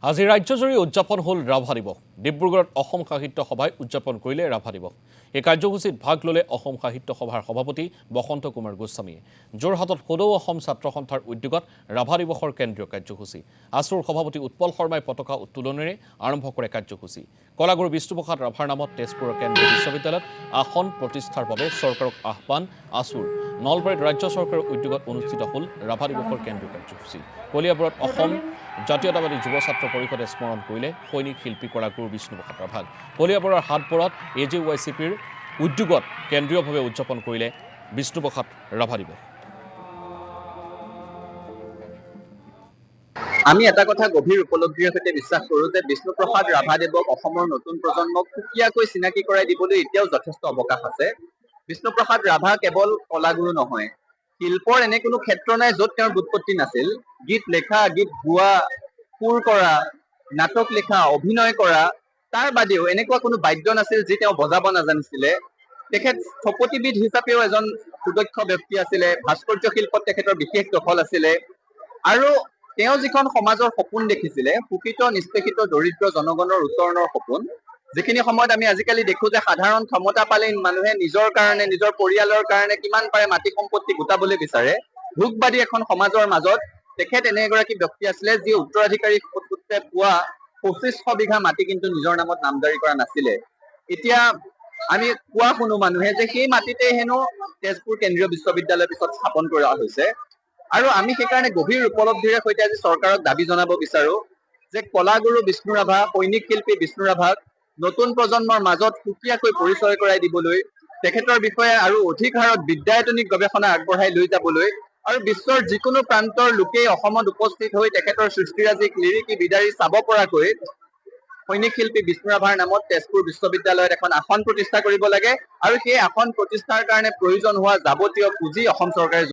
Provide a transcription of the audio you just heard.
আজি ৰাজ্যজুৰি উদযাপন হ'ল ৰাভা দিৱস। ডিব্ৰুগড়ত অসম সাহিত্য সভাই উদযাপন কৰিলে ৰাভা দিৱস। এই কাৰ্যসূচীত ভাগ ল'লে অসম সাহিত্য সভাৰ সভাপতি বসন্ত কুমাৰ গোস্বামীয়ে। যোৰহাটত সদৌ অসম ছাত্ৰ সন্থাৰ উদ্যোগত ৰাভা দিৱসৰ কেন্দ্ৰীয় কাৰ্যসূচী। আছুৰ সভাপতি উৎপল শৰ্মাই পতাকা উত্তোলনেৰে আৰম্ভ কৰে কাৰ্যসূচী। কলাগুৰু বিষ্ণুপ্ৰসাদ ৰাভাৰ নামত তেজপুৰৰ কেন্দ্ৰীয় বিশ্ববিদ্যালয়ত আসন প্ৰতিষ্ঠাৰ বাবে চৰকাৰক আহ্বান আছুৰ। নলবাৰীত ৰাজ্য চৰকাৰৰ উদ্যোগত অনুষ্ঠিত হ'ল ৰাভা দিৱসৰ কেন্দ্ৰীয় কাৰ্যসূচী। কলিয়াবৰত অসম জাতীয়তাবাদী যুৱ ছাত্ৰ পৰিষদে স্মৰণ কৰিলে সৈনিক শিল্পী কলাগুৰু বিষ্ণুপ্ৰসাদ ৰাভাক। কলিয়াবৰৰ হাটবৰত AJYCPৰ উদ্যোগত কেন্দ্ৰীয়ভাৱে উদযাপন কৰিলে বিষ্ণুপ্ৰসাদ ৰাভা দিৱস। আমি এটা কথা গভীৰ উপলব্ধিৰ সৈতে বিশ্বাস কৰোঁ যে বিষ্ণুপ্ৰসাদ ৰাভা দেৱক অসমৰ নতুন প্ৰজন্মক সুকীয়াকৈ চিনাকি কৰাই দিবলৈ এতিয়াও যথেষ্ট অৱকাশ আছে। বিষ্ণুপ্ৰসাদ ৰাভা কেৱল কলাগুৰু নহয়, শিল্পৰ এনে কোনো ক্ষেত্ৰ নাই য'ত তেওঁৰ বুৎপত্তি নাছিল। গীত লেখা, গীত গোৱা, সুৰ কৰা, নাটক লেখা, অভিনয় কৰা, তাৰ বাদেও এনেকুৱা কোনো বাদ্য নাছিল যি তেওঁ বজাব নাজানিছিলে। তেখেত স্থপতিবিদ হিচাপেও এজন সুদক্ষ ব্যক্তি আছিলে। ভাস্কৰ্য শিল্পত তেখেতৰ বিশেষ দখল আছিলে আৰু তেওঁ যিখন সমাজৰ সপোন দেখিছিলে, শোষিত নিষ্পেষিত দৰিদ্ৰ জনগণৰ উত্তৰণৰ সপোন, যিখিনি সময়ত আমি আজিকালি দেখো যে সাধাৰণ ক্ষমতা পালে মানুহে নিজৰ কাৰণে, নিজৰ পৰিয়ালৰ কাৰণে কিমান পাৰে মাটি সম্পত্তি গোটাবলৈ বিচাৰে। ভোগবাদী এখন সমাজৰ মাজত তেখেত এনে এগৰাকী ব্যক্তি আছিলে যি উত্তৰাধিকাৰী সূত্ৰে পোৱা 2500 বিঘা মাটি কিন্তু নিজৰ নামত নামজাৰি কৰা নাছিলে। এতিয়া আমি কোৱা শুনো মানুহে যে সেই মাটিতে হেনো তেজপুৰ কেন্দ্ৰীয় বিশ্ববিদ্যালয়ৰ পিছত স্থাপন কৰা হৈছে। আৰু আমি সেইকাৰণে গভীৰ উপলব্ধিৰে সৈতে আজি চৰকাৰক দাবী জনাব বিচাৰো যে কলাগুৰু বিষ্ণু ৰাভা, সৈনিক শিল্পী বিষ্ণু ৰাভাক নতুন প্ৰজন্মৰ মাজত সুকীয়াকৈ পৰিচয় কৰাই দিবলৈ, তেখেতৰ বিষয়ে আৰু অধিক হাৰত বিদ্যায়তনিক গৱেষণা আগবঢ়াই লৈ যাবলৈ আৰু বিশ্বৰ যিকোনো প্ৰান্তৰ লোকেই অসমত উপস্থিত হৈ তেখেতৰ সৃষ্টিৰাজিক লিৰিকি বিদাৰি চাব পৰাকৈ সৈনিক শিল্পী বিষ্ণু ৰাভাৰ নামত তেজপুৰ বিশ্ববিদ্যালয়ত এখন আসন প্ৰতিষ্ঠা কৰিব লাগে আৰু সেই আসন প্ৰতিষ্ঠাৰ কাৰণে প্ৰয়োজন হোৱা যাৱতীয় পুঁজি অসম চৰকাৰে